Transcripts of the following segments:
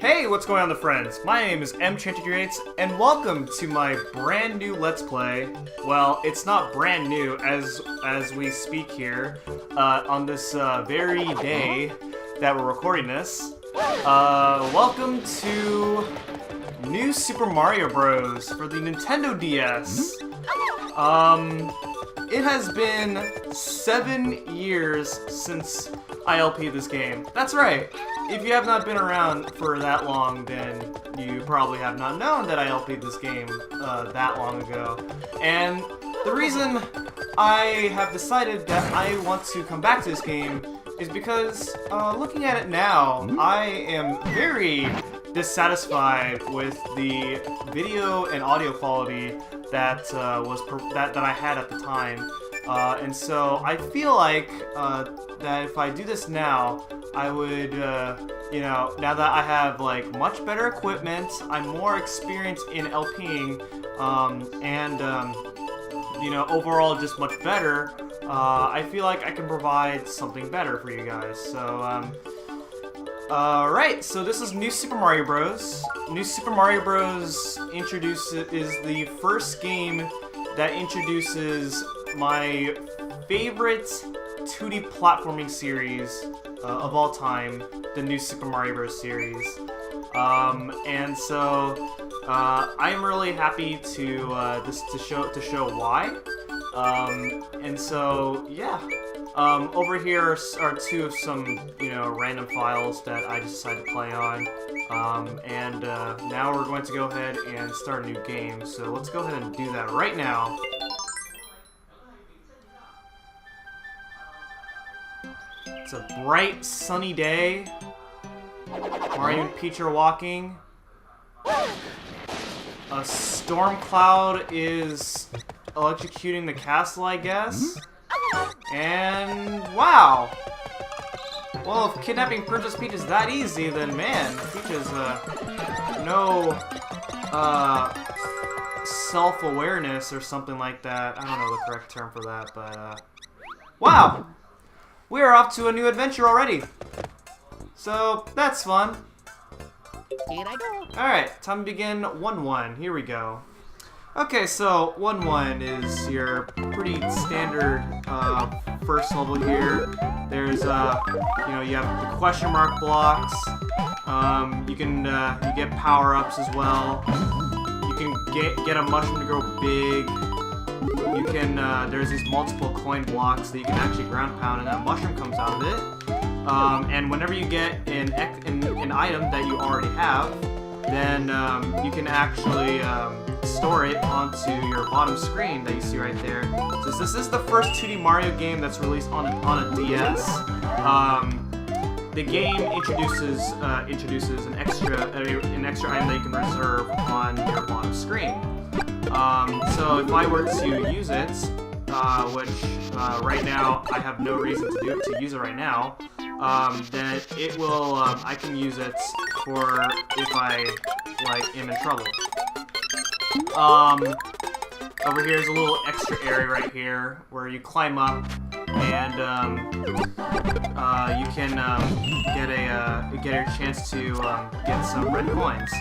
Hey, what's going on, friends? My name is M. and welcome to my brand new Let's Play. Well, it's not brand new as we speak here on this very day that we're recording this. Welcome to New Super Mario Bros. For the Nintendo DS. It has been 7 years since I LP'd this game. That's right. If you have not been around for that long, then you probably have not known that I LP'd this game that long ago. And the reason I have decided that I want to come back to this game is because, looking at it now, I am very dissatisfied with the video and audio quality that that I had at the time. And so I feel like that if I do this now, I would, you know, now that I have like much better equipment, I'm more experienced in LPing, and you know, overall just much better. I feel like I can provide something better for you guys. So, right. So this is New Super Mario Bros. New Super Mario Bros. is the first game that introduces my favorite 2D platforming series of all time, the New Super Mario Bros. Series. And so I'm really happy to show why. And so yeah. Over here are two of some, you know, random files that I just decided to play on. And now we're going to go ahead and start a new game. So let's go ahead and do that right now. It's a bright, sunny day. Mario and Peach are walking. A storm cloud is electrocuting the castle, I guess. And wow! Well, if kidnapping Princess Peach is that easy, then man, Peach is no self-awareness or something like that. I don't know the correct term for that, but wow! We are off to a new adventure already. So that's fun. Here I go. Alright, time to begin 1-1. Here we go. Okay, so 1-1 is your pretty standard first level here. There's you know, you have the question mark blocks. You get power-ups as well. You can get a mushroom to grow big. You can there's these multiple coin blocks that you can actually ground pound, and that mushroom comes out of it. And whenever you get an item that you already have, then you can actually store it onto your bottom screen that you see right there. So this is the first 2D Mario game that's released on a DS. The game introduces an extra item that you can reserve on your bottom screen. So if I were to use it, which right now I have no reason to use it right now, then it will I can use it for if I like am in trouble. Over here is a little extra area right here where you climb up and you can get a chance to get some red coins.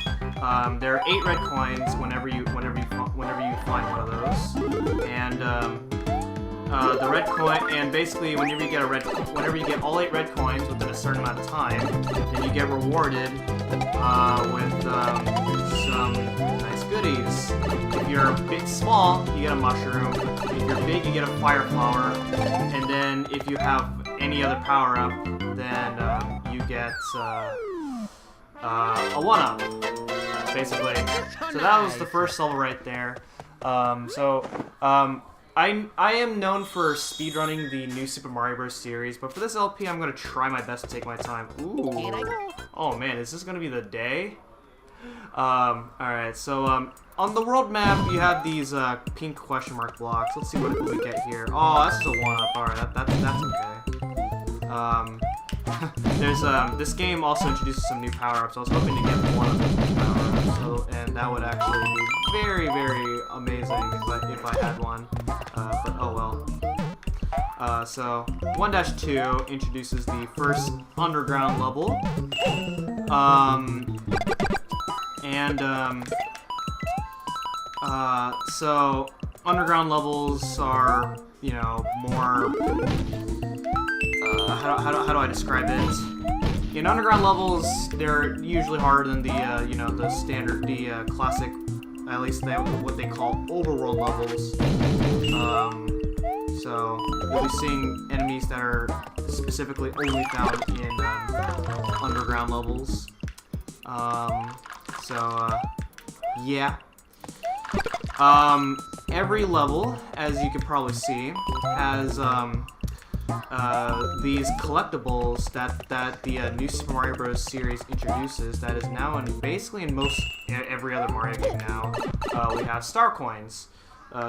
There are 8 red coins whenever you find one of those, and the red coin, and basically whenever you get all 8 red coins within a certain amount of time, then you get rewarded with some nice goodies. If you're a bit small, you get a mushroom. If you're big, you get a fire flower. And then if you have any other power up, then you get a 1-up, basically. So that was the first level right there. I am known for speedrunning the New Super Mario Bros. Series, but for this LP, I'm going to try my best to take my time. Ooh. Here I go. Oh man, is this going to be the day? Alright, so on the world map, you have these pink question mark blocks. Let's see what we get here. Oh, that's just a 1-up. Alright, that's okay. There's this game also introduces some new power-ups. I was hoping to get one of those power-ups, so, and that would actually be very, very amazing if I had one. But oh well. So 1-2 introduces the first underground level. So underground levels are, you know, more, how do I describe it? In underground levels, they're usually harder than the, you know, the standard, the classic, at least what they call overworld levels. So you'll be seeing enemies that are specifically only found in underground levels. Yeah. Every level, as you can probably see, has these collectibles that the new Super Mario Bros. Series introduces. That is now basically in every other Mario game now. We have star coins.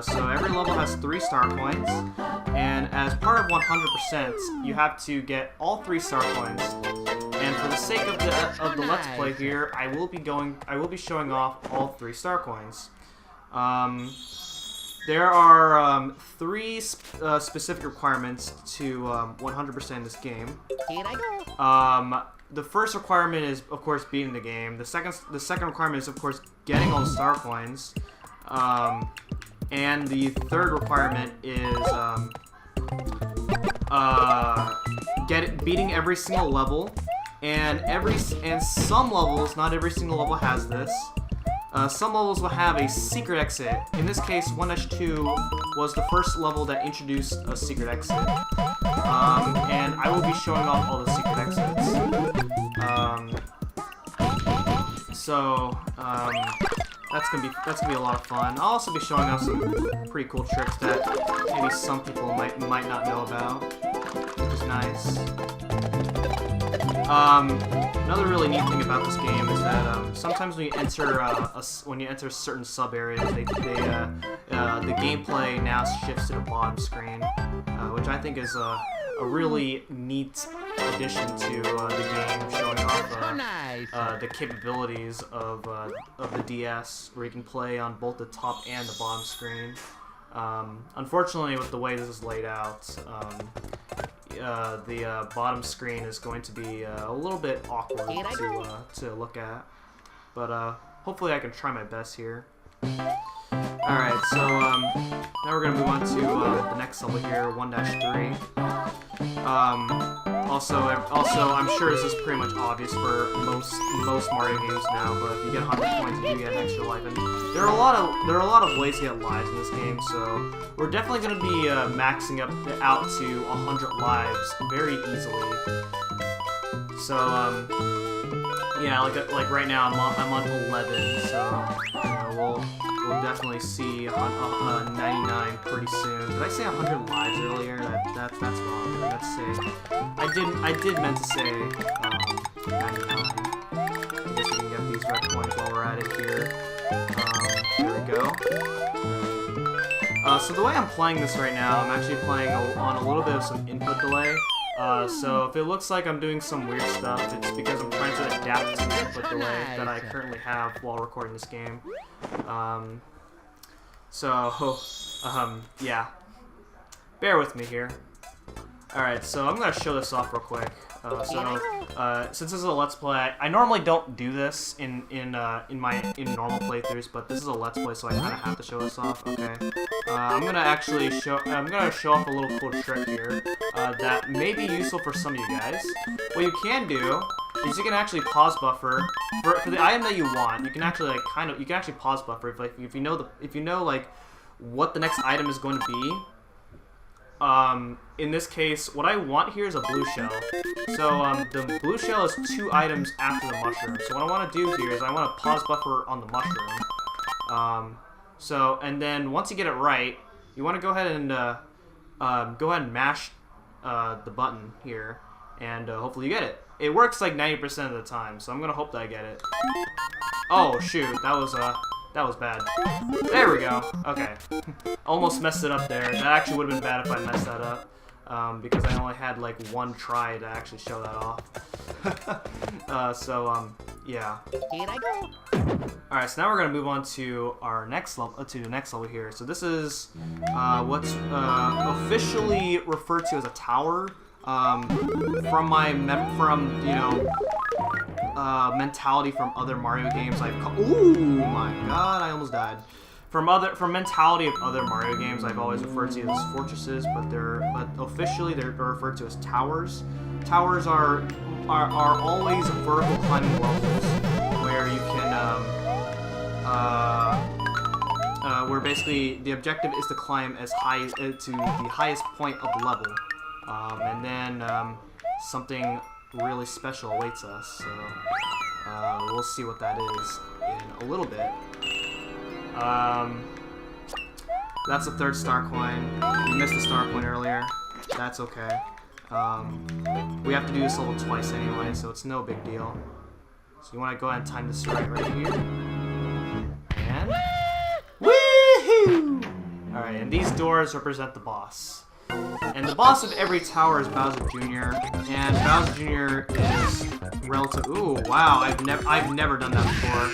So every level has 3 star coins, and as part of 100%, you have to get all 3 star coins. And for the sake of the Let's Play here, I will be showing off all 3 star coins. There are 3 specific requirements to 100% in this game. Here I go. The first requirement is, of course, beating the game. The second requirement is, of course, getting all the star coins. And the third requirement is beating every single level. And some levels, not every single level has this. Some levels will have a secret exit. In this case, 1-2 was the first level that introduced a secret exit. And I will be showing off all the secret exits. That's gonna be a lot of fun. I'll also be showing off some pretty cool tricks that maybe some people might not know about, which is nice. Another really neat thing about this game is that sometimes when you enter certain sub areas, the gameplay now shifts to the bottom screen, which I think is a really neat addition to the game, showing off the capabilities of the DS, where you can play on both the top and the bottom screen. Unfortunately, with the way this is laid out, the bottom screen is going to be a little bit awkward to look at, but hopefully I can try my best here. Alright, so now we're going to move on to the next level here, 1-3. Also, I'm sure this is pretty much obvious for most Mario games now, but if you get 100 points, you do get an extra life. And there are a lot of ways to get lives in this game, so we're definitely going to be maxing out to 100 lives very easily. So yeah, like right now I'm on 11, so we'll definitely see 99 pretty soon. Did I say 100 lives earlier? That's wrong. I did meant to say 99. I guess we can get these red coins while we're at it here. There we go. So the way I'm playing this right now, I'm actually playing on a little bit of some input delay. So if it looks like I'm doing some weird stuff, it's because I'm trying to adapt to the input delay that I currently have while recording this game. Yeah. Bear with me here. Alright, so I'm gonna show this off real quick. Since this is a Let's Play, I normally don't do this in normal playthroughs, but this is a Let's Play, so I kind of have to show this off. Okay. I'm gonna show off a little cool trick here that may be useful for some of you guys. What you can do is you can actually pause buffer for the item that you want. You can actually pause buffer if you know like what the next item is going to be. In this case, what I want here is a blue shell. So, the blue shell is 2 items after the mushroom. So what I want to do here is I want to pause buffer on the mushroom. And then once you get it right, you want to go ahead and mash the button here, and hopefully you get it. It works like 90% of the time, so I'm gonna hope that I get it. Oh shoot, that was bad. There we go. Okay. Almost messed it up there. That actually would have been bad if I messed that up. Because I only had like 1 try to actually show that off. Yeah. Here I go. Alright, so now we're gonna move on to our next level here. So this is what's officially referred to as a tower. From mentality from other Mario games. Ooh my god, I almost died. From mentality of other Mario games, I've always referred to as fortresses, but officially they're referred to as towers. Towers are always vertical climbing levels where you can where basically the objective is to climb as high to the highest point of the level, and then something really special awaits us. So we'll see what that is in a little bit. That's the third star coin. We missed the star coin earlier. That's okay. We have to do this level twice anyway, so it's no big deal. So you want to go ahead and time this right here. And woohoo! Alright, and these doors represent the boss. And the boss of every tower is Bowser Jr. And Bowser Jr. is relative. Ooh, wow! I've never done that before.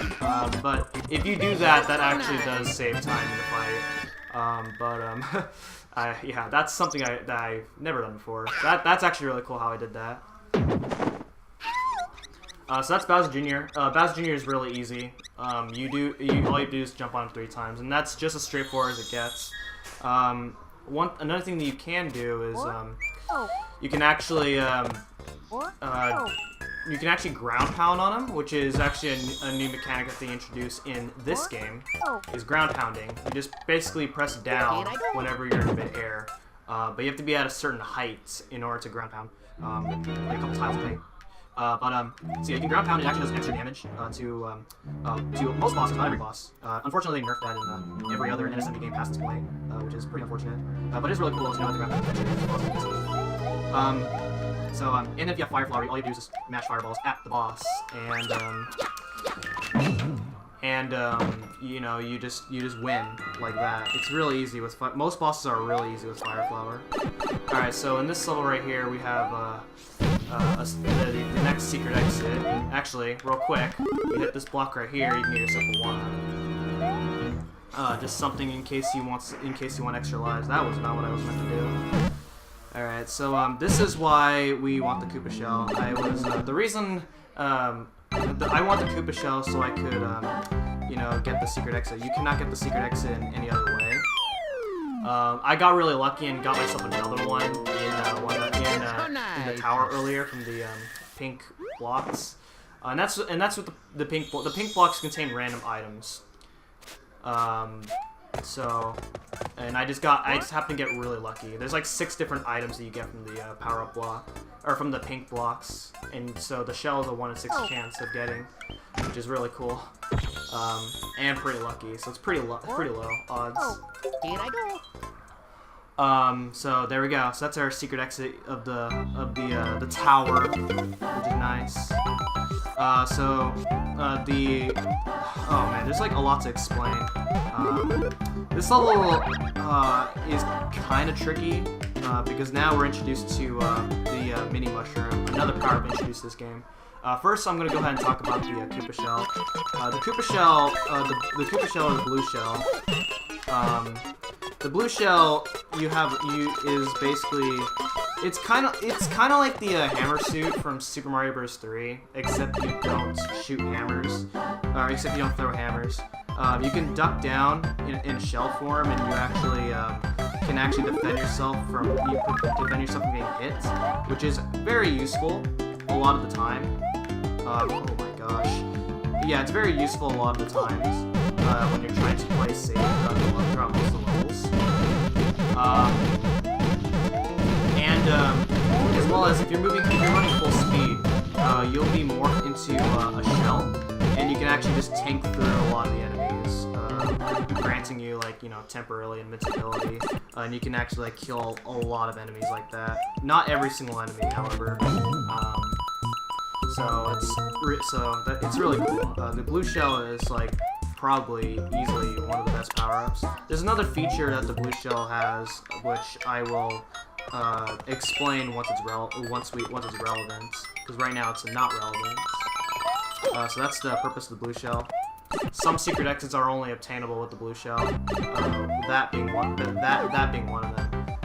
But if you do that, that actually does save time in the fight. Yeah, that's something that I've never done before. That's actually really cool how I did that. So that's Bowser Jr. Bowser Jr. is really easy. All you do is jump on him 3 times, and that's just as straightforward as it gets. Another thing that you can do is you can actually ground pound on him, which is actually a new mechanic that they introduced in this game. Is ground pounding. You just basically press down whenever you're in midair, but you have to be at a certain height in order to ground pound. Like a couple tiles away. So you can ground pound. It actually does extra damage to most bosses, not every boss. Unfortunately, they nerfed that in every other NSMB game past this point, which is pretty unfortunate. But it's really cool to know that the ground pound actually. And if you have Fire Flower, all you do is just mash fireballs at the boss, and you know, you just win like that. It's really easy with most bosses are really easy with Fire Flower. All right, so in this level right here, we have the next secret exit. Actually, real quick, you hit this block right here, you can get yourself a 1. Just something in case you want extra lives. That was not what I was meant to do. All right, so this is why we want the Koopa Shell. The reason I want the Koopa Shell so I could you know, get the secret exit. You cannot get the secret exit in any other way. I got really lucky and got myself another one in the tower earlier from the pink blocks, and that's what the pink blocks contain random items. And I just happened to get really lucky. There's like 6 different items that you get from the power-up block, or from the pink blocks, and so the shell is a 1 in 6 chance of getting, which is really cool, and pretty lucky. So it's pretty low odds. Here I go. So there we go. So that's our secret exit of the tower, which is nice. Oh man, there's like a lot to explain. This level is kind of tricky because now we're introduced to the mini mushroom, another power-up introduced to this game. First, I'm gonna go ahead and talk about the Koopa Shell. The Koopa Shell, the Koopa Shell is a blue shell. The blue shell is basically it's kind of like the hammer suit from Super Mario Bros. 3, except you don't shoot hammers, or except you don't throw hammers. You can duck down in shell form, and you actually can defend yourself from being hit, which is very useful a lot of the time. Oh my gosh. Yeah, it's very useful a lot of the times when you're trying to play safe throughout most of the levels. As well as if you're running full speed, you'll be morphed into a shell, and you can actually just tank through a lot of the enemies, granting you, like, you know, temporarily invincibility, and you can actually like kill a lot of enemies like that. Not every single enemy, however. It's really cool. The blue shell is like probably easily one of the best power-ups. There's another feature that the blue shell has, which I will explain once it's relevant, because right now it's not relevant. So that's the purpose of the blue shell. Some secret exits are only obtainable with the blue shell. That being one of them.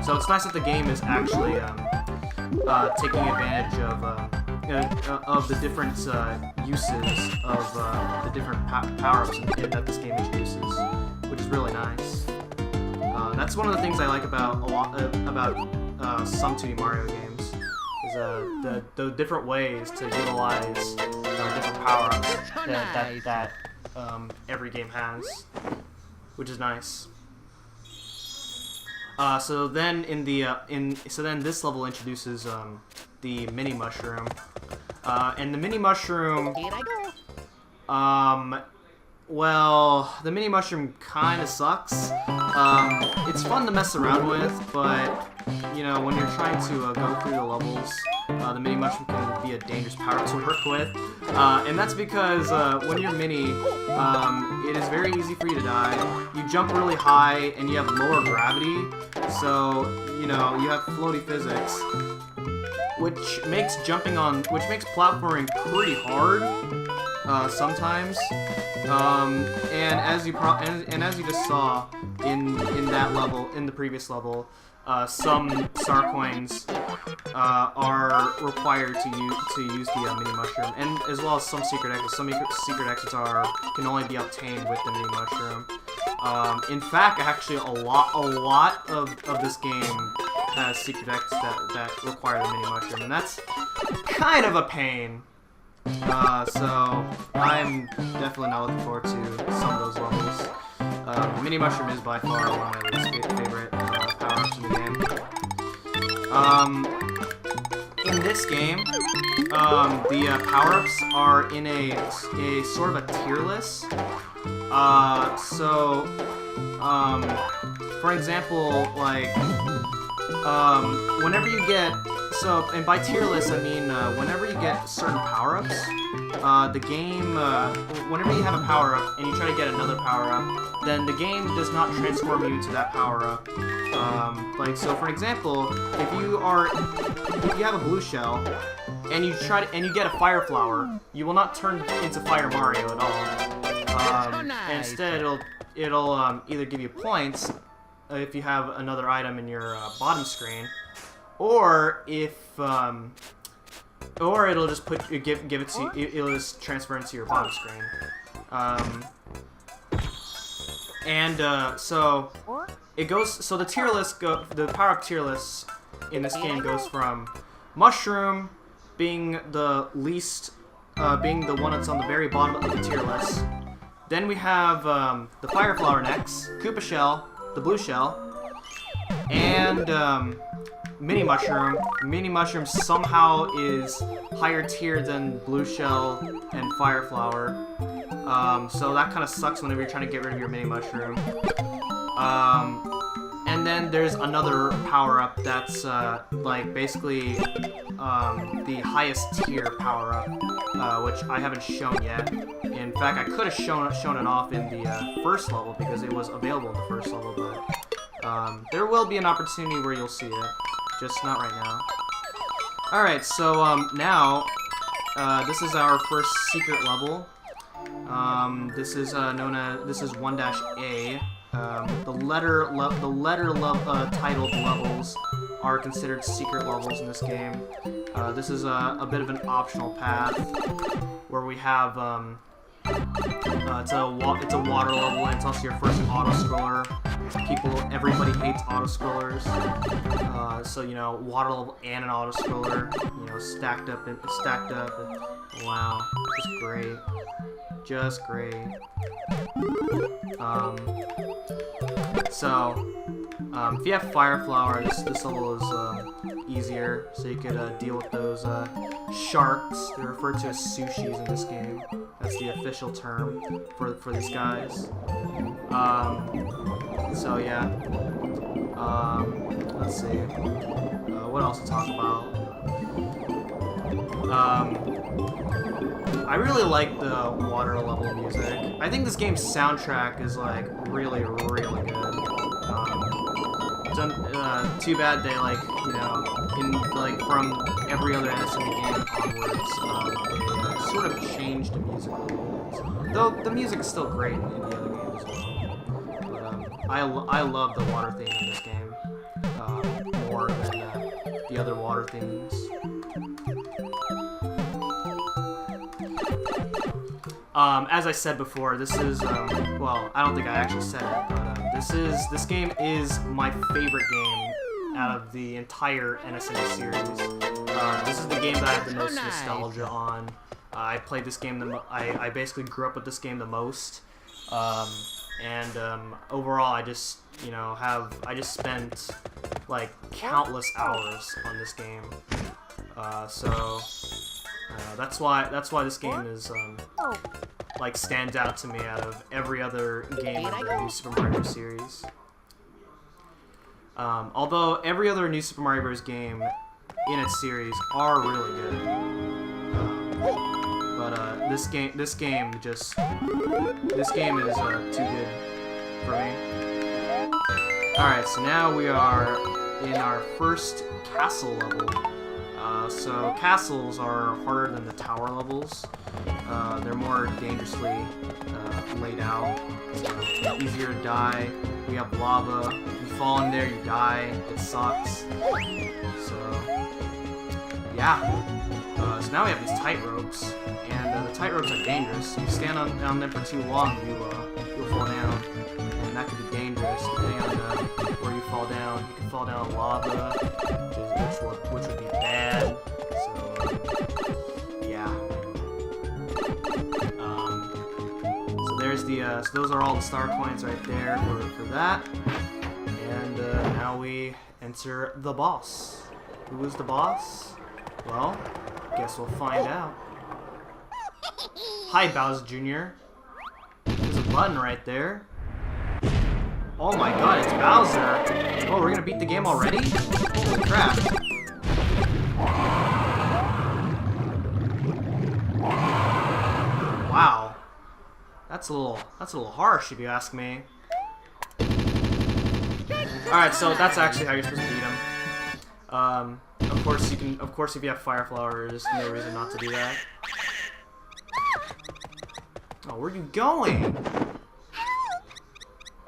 So it's nice that the game is actually taking advantage of of the different uses of the different power-ups that this game introduces, which is really nice. That's one of the things I like about some 2D Mario games, is the different ways to utilize different power-ups that every game has, which is nice. So then this level introduces the mini mushroom, and the mini mushroom. Here I go. Well, the mini mushroom kind of sucks. It's fun to mess around with, but you know, when you're trying to go through the levels, the mini mushroom can be a dangerous power to work with, and that's because when you're mini, it is very easy for you to die. You jump really high, and you have lower gravity, so you know you have floaty physics, which makes platforming pretty hard sometimes. And as you just saw in that level, in the previous level, some star coins are required to use the mini mushroom, and as well as some secret exits. Some secret exits can only be obtained with the mini mushroom. In fact, actually, a lot of this game has secret exits that require the mini mushroom, and that's kind of a pain. So I'm definitely not looking forward to some of those levels. The mini mushroom is by far one of my least favorite power-ups in the game. In this game, the power-ups are in a sort of a tier list. For example, like whenever you get and by tier list I mean whenever you get certain power-ups, the game, whenever you have a power-up and you try to get another power-up, then the game does not transform you to that power-up. Like, so for example, if you have a blue shell and you get a fire flower, you will not turn into Fire Mario at all. Instead, it'll either give you points if you have another item in your bottom screen, or or it'll just give it to you. It'll just transfer into your bottom screen. So it goes. So the tier list the power-up tier list in this game goes from mushroom being the least, being the one that's on the very bottom of the tier list. Then we have the fire flower next, Koopa Shell, the blue shell, and mini mushroom. Mini mushroom somehow is higher tier than blue shell and fire flower. So that kind of sucks whenever you're trying to get rid of your mini mushroom. And then there's another power-up that's like basically the highest tier power-up, which I haven't shown yet. In fact, I could have shown it off in the first level because it was available in the first level, but there will be an opportunity where you'll see it, just not right now. Alright, so now this is our first secret level. This is Nona. This is 1-A. The letter titled levels are considered secret levels in this game. This is a bit of an optional path where we have it's a water level, and it's also your first auto scroller. Everybody hates auto scrollers, so you know, water level and an auto scroller, you know, stacked up. Wow, just great. If you have Fire Flower, this level is easier, so you could deal with those sharks. They're referred to as sushis in this game. That's the official term for these guys. So yeah. Let's see. What else to talk about? I really like the water level music. I think this game's soundtrack is like really, really good. Too bad they from every other SME game onwards, they sort of changed the music a little bit. Though the music is still great in the other games as well. But I love the water theme in this game more than the other water themes. As I said before, this is, well, I don't think I actually said it, but this game is my favorite game out of the entire NSNES series. This is the game that I have the most nostalgia on. I played this game I basically grew up with this game the most. Overall, I just, you know, I just spent like countless hours on this game. That's why this game is like stands out to me out of every other game in the New Super Mario Bros. Series. Although every other New Super Mario Bros. Game in its series are really good, but this game is too good for me. All right, so now we are in our first castle level. So castles are harder than the tower levels. They're more dangerously laid out. Easier to die. We have lava. You fall in there, you die. It sucks. So yeah. So now we have these tight ropes, and the tight ropes are dangerous. If you stand on them for too long, you'll fall down, and that could be dangerous depending on where you fall down. You can fall down in lava, which would be bad. So yeah. So there's the so those are all the star coins right there for that. And now we enter the boss. Who is the boss? Well, guess we'll find out. Hi, Bowser Jr. There's a button right there. Oh my god, it's Bowser! Oh, we're gonna beat the game already? Holy crap. Wow. That's a little harsh if you ask me. Alright, so that's actually how you're supposed to beat him. Of course if you have fire flowers, there's no reason not to do that. Oh, where are you going?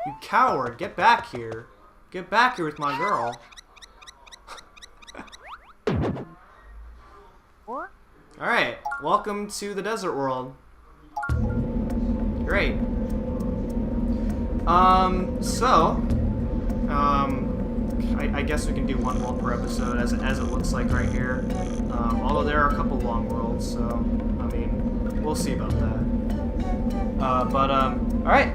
You coward, get back here. Get back here with my girl. Alright, welcome to the desert world. Great. I guess we can do one world per episode as it looks like right here. Although there are a couple long worlds, so, I mean, we'll see about that. Alright.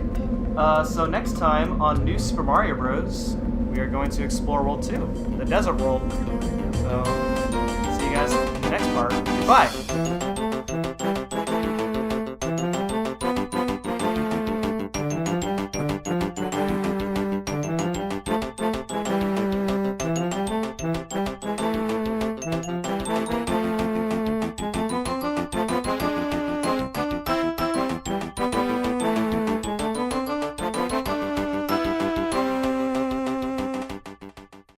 So next time on New Super Mario Bros., we are going to explore World 2, the desert world. So, see you guys in the next part. Bye!